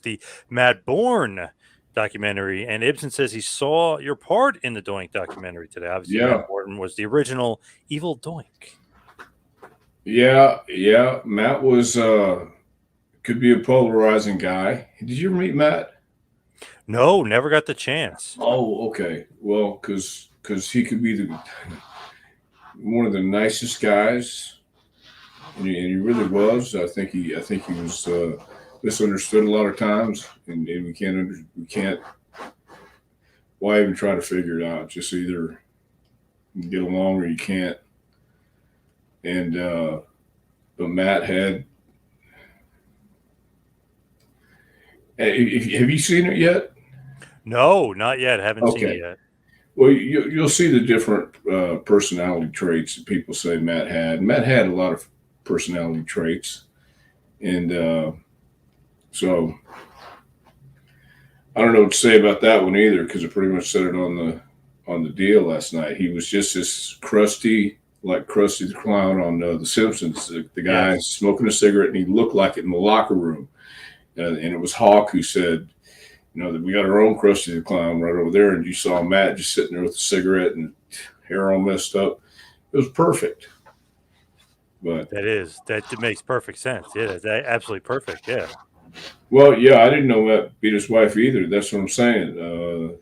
the Matt Borne documentary, and Ibsen says he saw your part in the Doink documentary today. Obviously, Yeah. Matt Borne was the original evil Doink. Yeah. Matt was could be a polarizing guy. Did you ever meet Matt? No, never got the chance. Oh, okay. Well, because he could be the one of the nicest guys, and he really was. I think he was misunderstood a lot of times, and we can't. Why even try to figure it out? Just either you get along or you can't. And but Matt had. Have you seen it yet? No, not yet. Haven't seen it Okay. yet. Well, you'll see the different personality traits that people say Matt had. Matt had a lot of personality traits, and so I don't know what to say about that one either because I pretty much said it on the deal last night. He was just as crusty, like Krusty the Clown on The Simpsons. The guy Yes. smoking a cigarette, and he looked like it in the locker room. And it was Hawk who said, that we got our own Krusty the Clown right over there, and you saw Matt just sitting there with a cigarette and hair all messed up. It was perfect. But That makes perfect sense. Yeah, that's absolutely perfect. Yeah. well, yeah, I didn't know Matt beat his wife either. That's what I'm saying. From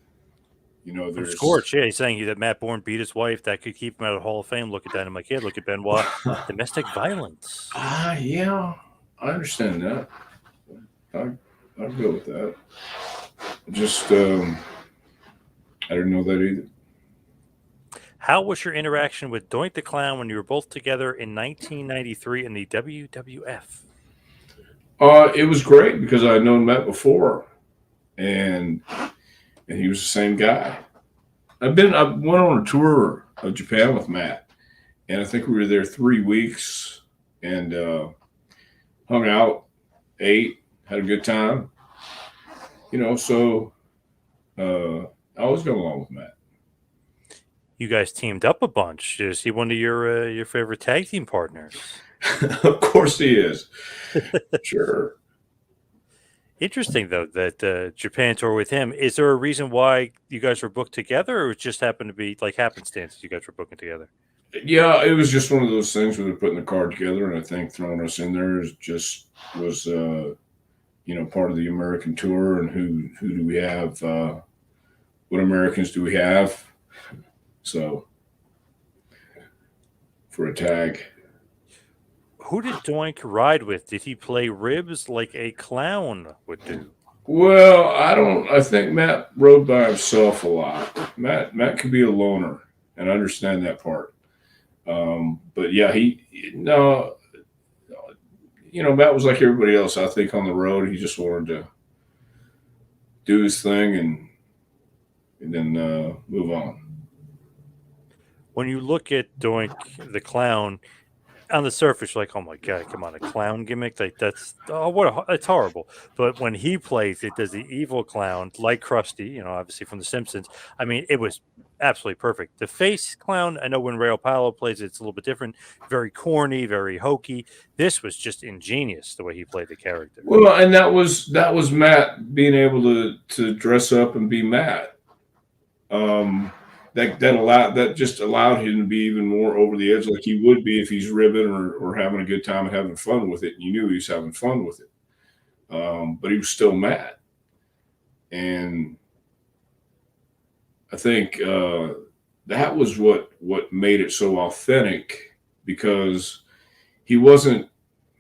There's Scorch, yeah, he's saying that Matt Bourne beat his wife. That could keep him out of the Hall of Fame. Look at that. I'm like, yeah, look at Benoit. Domestic violence. yeah, I understand that. I I'd go with that. Just I didn't know that either. How was your interaction with Doink the Clown when you were both together in 1993 in the WWF? It was great because I had known Matt before, and he was the same guy. I went on a tour of Japan with Matt, and I think we were there 3 weeks and hung out, ate, had a good time. So I always got along with Matt. You guys teamed up a bunch. Is he one of your favorite tag team partners? Of course he is. Sure. Interesting though that Japan tour with him. Is there a reason why you guys were booked together, or it just happened to be like happenstance you guys were booking together? Yeah, it was just one of those things where they're putting the card together, and I think throwing us in there was part of the American tour, and who do we have? What Americans do we have? So for a tag. Who did Doink ride with? Did he play ribs like a clown would do? Well, I don't. I think Matt rode by himself a lot. Matt could be a loner, and I understand that part. But yeah, no, Matt was like everybody else. I think on the road, he just wanted to do his thing and then move on. When you look at Doink the Clown, on the surface, you're like, oh my god, come on, a clown gimmick, like that's it's horrible. But when he plays it as the evil clown, like Krusty, obviously from The Simpsons, I mean, it was absolutely perfect. The face clown, I know when Ray Palo plays it, it's a little bit different, very corny, very hokey. This was just ingenious the way he played the character. Well, and that was Matt being able to dress up and be Matt. That just allowed him to be even more over the edge, like he would be if he's ribbing or having a good time and having fun with it. And you knew he was having fun with it, but he was still Matt. And I think that was what made it so authentic because he wasn't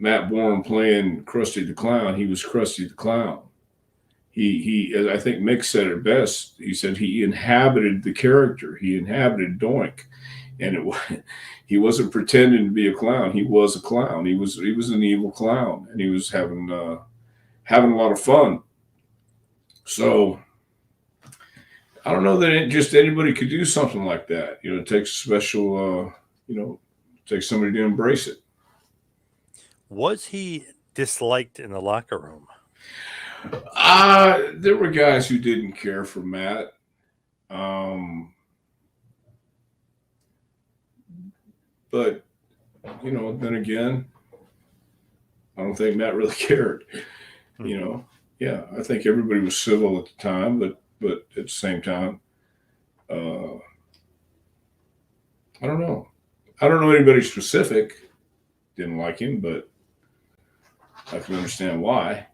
Matt Bourne playing Krusty the Clown. He was Krusty the Clown. As I think Mick said it best. He said he inhabited the character. He inhabited Doink, and he wasn't pretending to be a clown. He was a clown. He was an evil clown, and he was having a lot of fun. So I don't know that just anybody could do something like that. It takes a special. It takes somebody to embrace it. Was he disliked in the locker room? There were guys who didn't care for Matt. But then again, I don't think Matt really cared. You know, Yeah, I think everybody was civil at the time, but at the same time, uh, I don't know. I don't know anybody specific didn't like him, but I can understand why.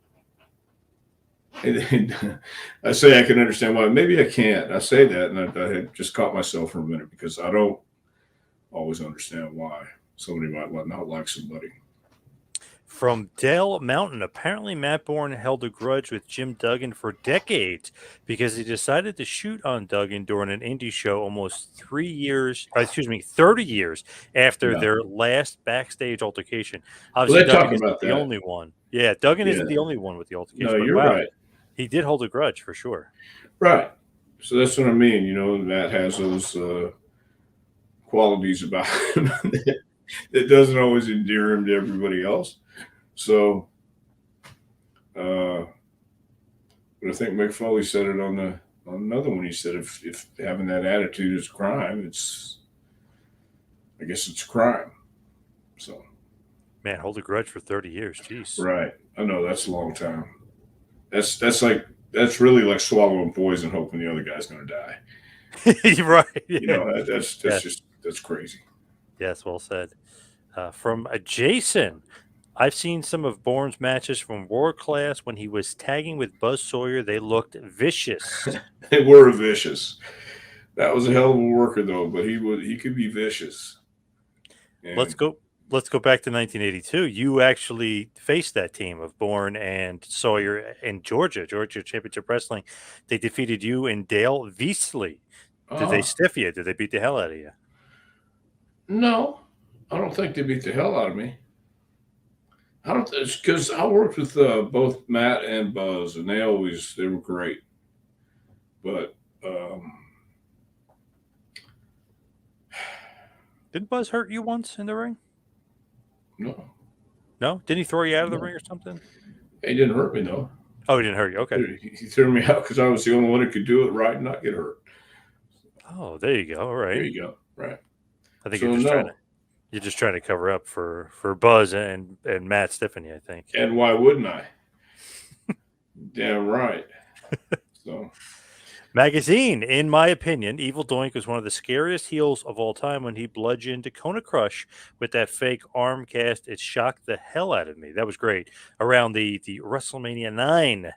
And I say I can understand why. Maybe I can't. I say that, and I had just caught myself for a minute because I don't always understand why somebody might not like somebody. From Dale Mountain, apparently Matt Bourne held a grudge with Jim Duggan for decades because he decided to shoot on Duggan during an indie show almost 30 years after Yeah. their last backstage altercation. Well, Obviously, they talk Duggan isn't about the that. only one. Yeah, Duggan Yeah. isn't the only one with the No, altercation, but you're wow, right. he did hold a grudge for sure. Right. So that's what I mean. Matt has those qualities about him that doesn't always endear him to everybody else. So, but I think Mick Foley said it on another one. He said if having that attitude is a crime, I guess it's a crime. So, Man, hold a grudge for 30 years. Jeez. right. I know that's a long time. That's really like swallowing poison, hoping the other guy's going to die. Right. Yeah. That's crazy. Yes, well said. From Jason, I've seen some of Bourne's matches from World Class when he was tagging with Buzz Sawyer. They looked vicious. They were vicious. That was a hell of a worker though, but he could be vicious. And Let's go back to 1982. You actually faced that team of Bourne and Sawyer in Georgia Championship Wrestling. They defeated you and Dale Veasley. Did they stiff you? Did they beat the hell out of you? No, I don't think they beat the hell out of me. I don't, because I worked with both Matt and Buzz, and they were great. But Didn't Buzz hurt you once in the ring? no, No? Didn't he throw you out of the No. ring or something? he didn't hurt me though. Oh, he didn't hurt you. Okay. He threw me out because I was the only one who could do it right and not get hurt. Oh, there you go. All right. There you go. Right. I think So, you're just trying to cover up for Buzz and Matt Stiffany, I think. And why wouldn't I? Damn right. So Magazine, in my opinion, Evil Doink was one of the scariest heels of all time when he bludgeoned Kona Crush with that fake arm cast. It shocked the hell out of me. That was great. Around the WrestleMania 9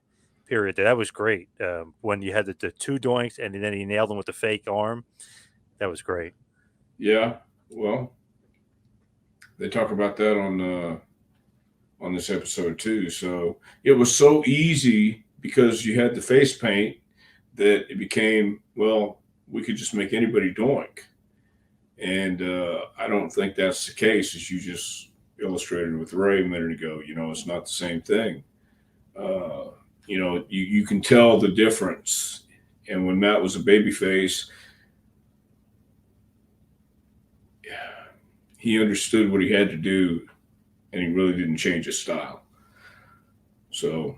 period, that was great. When you had the two Doinks and then he nailed them with the fake arm. That was great. yeah, well, they talk about that on this episode too. So it was so easy because you had the face paint that it became, well, we could just make anybody Doink. And I don't think that's the case, as you just illustrated with Ray a minute ago. It's not the same thing. You can tell the difference. And when Matt was a babyface, he understood what he had to do, and he really didn't change his style. So,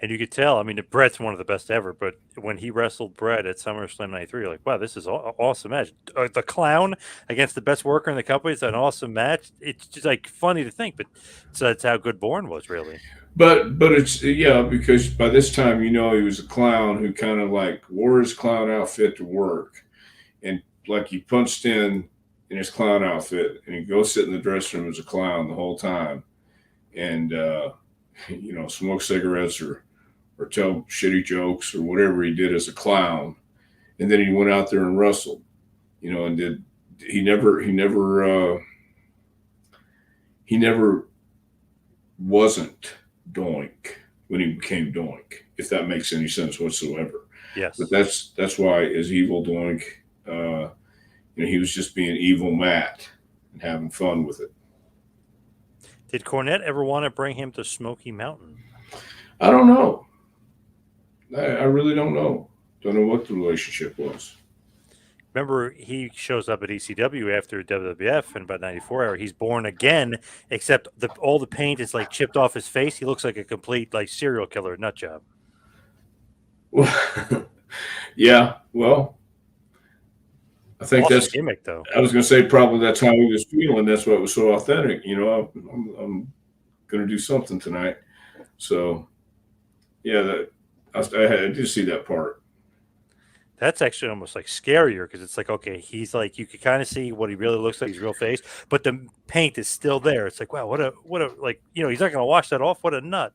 and you could tell. I mean, Brett's one of the best ever. But when he wrestled Brett at SummerSlam '93, you're like, wow, this is an awesome match. The Clown against the best worker in the company is an awesome match. It's just like funny to think, but that's how good Bourne was, really. But it's because by this time he was a clown who kind of like wore his clown outfit to work, and like he punched in his clown outfit, and he'd go sit in the dressing room as a clown the whole time, and smoke cigarettes or tell shitty jokes or whatever he did as a clown, and then he went out there and wrestled, and he never wasn't Doink when he became Doink, if that makes any sense whatsoever. Yes. But that's why as Evil Doink, he was just being evil Matt and having fun with it. Did Cornette ever want to bring him to Smoky Mountain? I don't know. I really don't know. Don't know what the relationship was. Remember, he shows up at ECW after WWF in about '94 era. He's Borne Again, except all the paint is like chipped off his face. He looks like a complete like serial killer nut job. Well, yeah. Well, I think awesome that's gimmick, though. I was going to say probably that's how he was feeling. That's why it was so authentic. I'm going to do something tonight. So Yeah, I did see that part. That's actually almost like scarier because it's like, okay, he's like, you could kind of see what he really looks like, his real face, but the paint is still there. It's like, wow, what a, like, he's not going to wash that off. What a nut.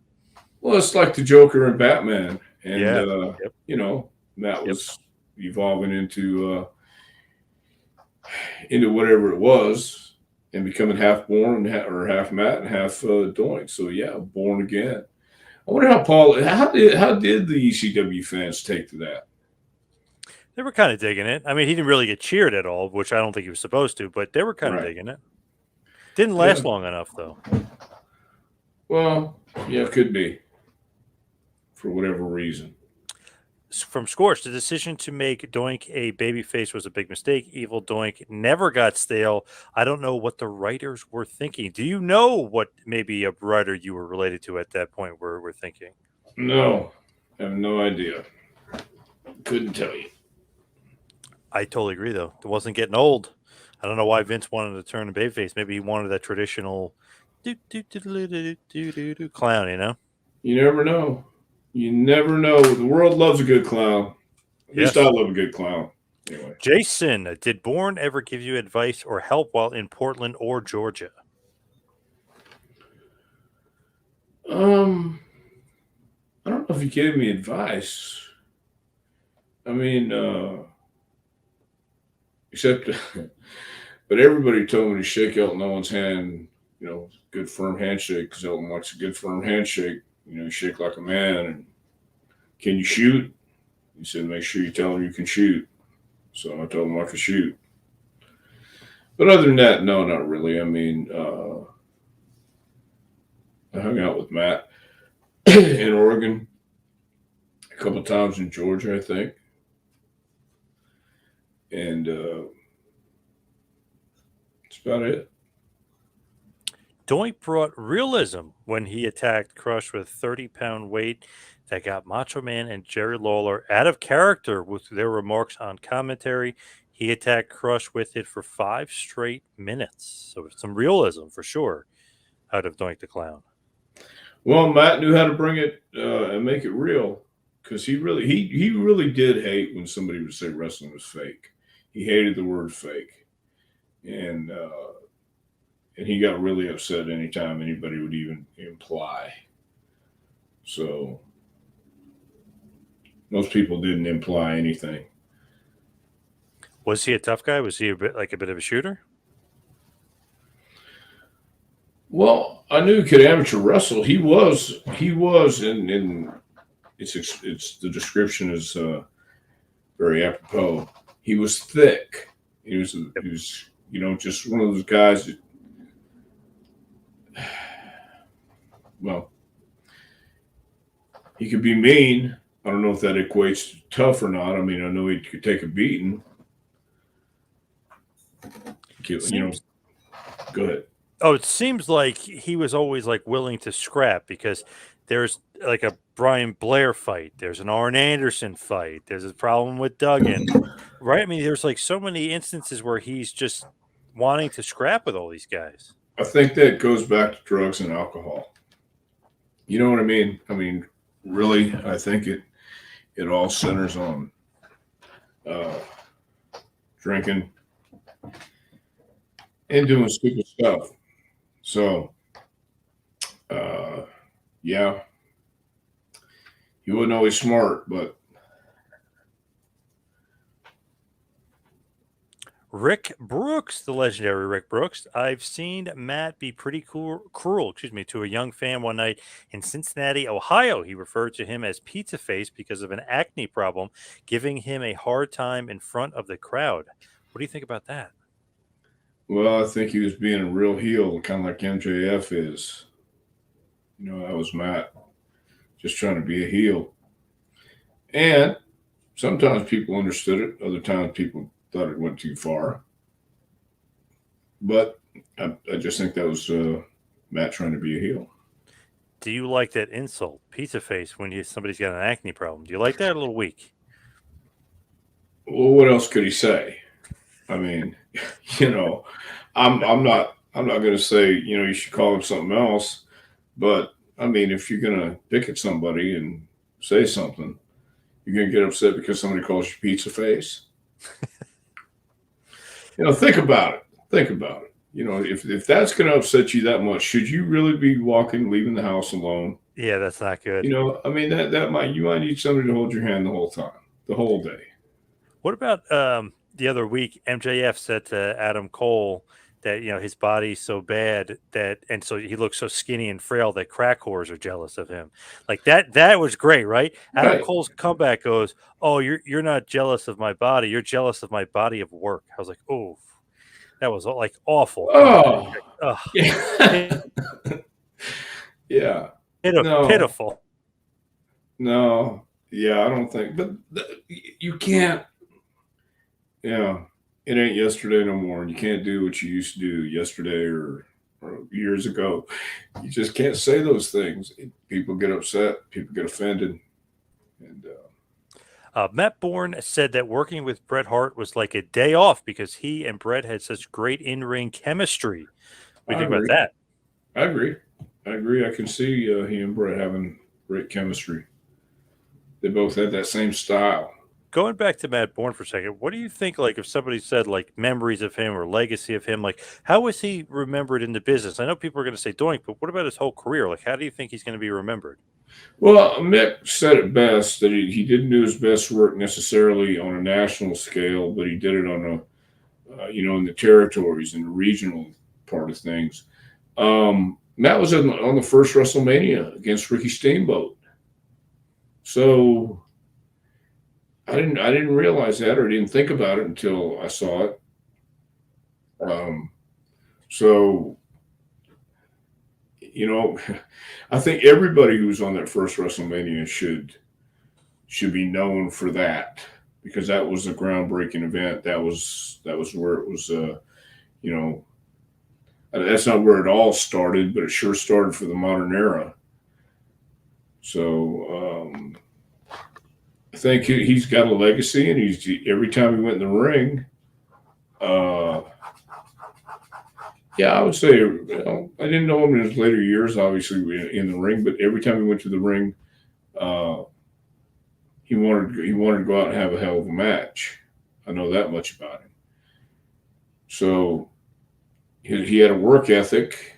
Well, it's like the Joker and Batman, and Yeah. Yep. Matt Yep. was evolving into whatever it was, and becoming half born or half Matt and half Doink. So yeah, born again. I wonder how did the ECW fans take to that? They were kind of digging it. I mean, he didn't really get cheered at all, which I don't think he was supposed to, but they were kind of Right. digging it. Didn't Yeah. last long enough, though. Well, yeah, it could be for whatever reason. From Scorch, the decision to make Doink a babyface was a big mistake. Evil Doink never got stale. I don't know what the writers were thinking. Do you know what maybe a writer you were related to at that point were thinking? No, I have no idea. Couldn't tell you. I totally agree, though. It wasn't getting old. I don't know why Vince wanted to turn a babyface. Maybe he wanted that traditional clown, you know? You never know. You never know. The world loves a good clown. At least I Yes. love a good clown. Anyway. Jason, did Bourne ever give you advice or help while in Portland or Georgia? I don't know if he gave me advice. I mean, except, but everybody told me to shake Elton Owen's hand, good firm handshake, because Elton likes a good firm handshake. You shake like a man. And can you shoot? He said, make sure you tell him you can shoot. So I told him I could shoot. But other than that, no, not really. I mean, I hung out with Matt in Oregon, a couple of times in Georgia, I think. And that's about it. Doink brought realism when he attacked Crush with 30-pound weight that got Macho Man and Jerry Lawler out of character with their remarks on commentary. He attacked Crush with it for 5 straight minutes. So some realism for sure out of Doink the Clown. Well, Matt knew how to bring it and make it real, because he really did hate when somebody would say wrestling was fake. He hated the word fake, and he got really upset anytime anybody would even imply. So most people didn't imply anything. Was he a tough guy? Was he a bit of a shooter? Well, I knew he could amateur wrestle. He was, and it's the description is very apropos. He was thick. He was just one of those guys that, well, he could be mean. I don't know if that equates to tough or not. I mean, I know he could take a beating. Go ahead. Oh, it seems like he was always like willing to scrap, because there's like a Brian Blair fight, there's an Arn Anderson fight, there's a problem with Duggan, right? I mean, there's like so many instances where he's just wanting to scrap with all these guys. I think that goes back to drugs and alcohol. You know what I mean? I mean, really, I think it all centers on drinking and doing stupid stuff. So, yeah, he wasn't always smart, but Rick Brooks, the legendary Rick Brooks. I've seen Matt be pretty cruel, to a young fan one night in Cincinnati, Ohio. He referred to him as Pizza Face because of an acne problem, giving him a hard time in front of the crowd. What do you think about that? well, I think he was being a real heel, kind of like MJF is. That was Matt just trying to be a heel. And sometimes people understood it, other times people thought it went too far. But I just think that was Matt trying to be a heel. Do you like that insult, Pizza Face, when somebody's got an acne problem? Do you like that? A little weak. Well, what else could he say? I mean, I'm not going to say you should call him something else, but I mean, if you're going to pick at somebody and say something, you're going to get upset because somebody calls you pizza face. Think about it. Think about it. If that's going to upset you that much, should you really be leaving the house alone? Yeah, that's not good. I mean, you might need somebody to hold your hand the whole time, the whole day. What about the other week? MJF said to Adam Cole that his body's so bad and so he looks so skinny and frail that crack whores are jealous of him. Like that. That was great, right? Adam Right. Cole's comeback goes, "Oh, you're not jealous of my body. You're jealous of my body of work." I was like, "Oh, that was like awful." Oh, Ugh. yeah. Yeah. No. Pitiful. No. Yeah, I don't think. But you can't. Yeah, it ain't yesterday no more. You can't do what you used to do yesterday or years ago. You just can't say those things. People get upset. People get offended. And Matt Bourne said that working with Bret Hart was like a day off because he and Bret had such great in-ring chemistry. What do you think about that? I agree. I can see he and Bret having great chemistry. They both had that same style. Going back to Matt Bourne for a second, what do you think, like, if somebody said, like, memories of him or legacy of him, like, how was he remembered in the business? I know people are going to say Doink, but what about his whole career? Like, how do you think he's going to be remembered? Well, Mick said it best that he didn't do his best work necessarily on a national scale, but he did it on in the territories and the regional part of things. Matt was on the first WrestleMania against Ricky Steamboat. So I didn't realize that or didn't think about it until I saw it. So I think everybody who was on that first WrestleMania should be known for that because that was a groundbreaking event. That was where it was. That's not where it all started, but it sure started for the modern era. So I think he's got a legacy, and every time he went in the ring. Yeah, I would say I didn't know him in his later years, obviously in the ring, but every time he went to the ring, he wanted to go out and have a hell of a match. I know that much about him. So he had a work ethic.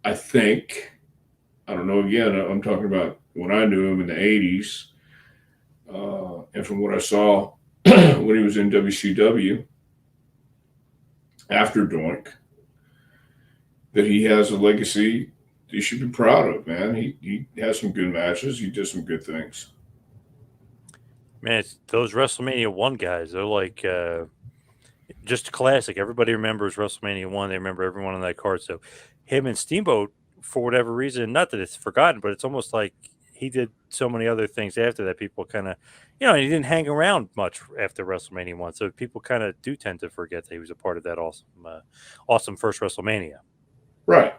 I think. I don't know. Again, I'm talking about when I knew him in the '80s, and from what I saw when he was in WCW after Doink. That he has a legacy he should be proud of, man. He has some good matches. He did some good things. Man, it's those WrestleMania 1 guys, they're like just classic. Everybody remembers WrestleMania 1. They remember everyone on that card. So him and Steamboat, for whatever reason, not that it's forgotten, but it's almost like he did so many other things after that. People kind of, he didn't hang around much after WrestleMania 1. So people kind of do tend to forget that he was a part of that awesome first WrestleMania. Right.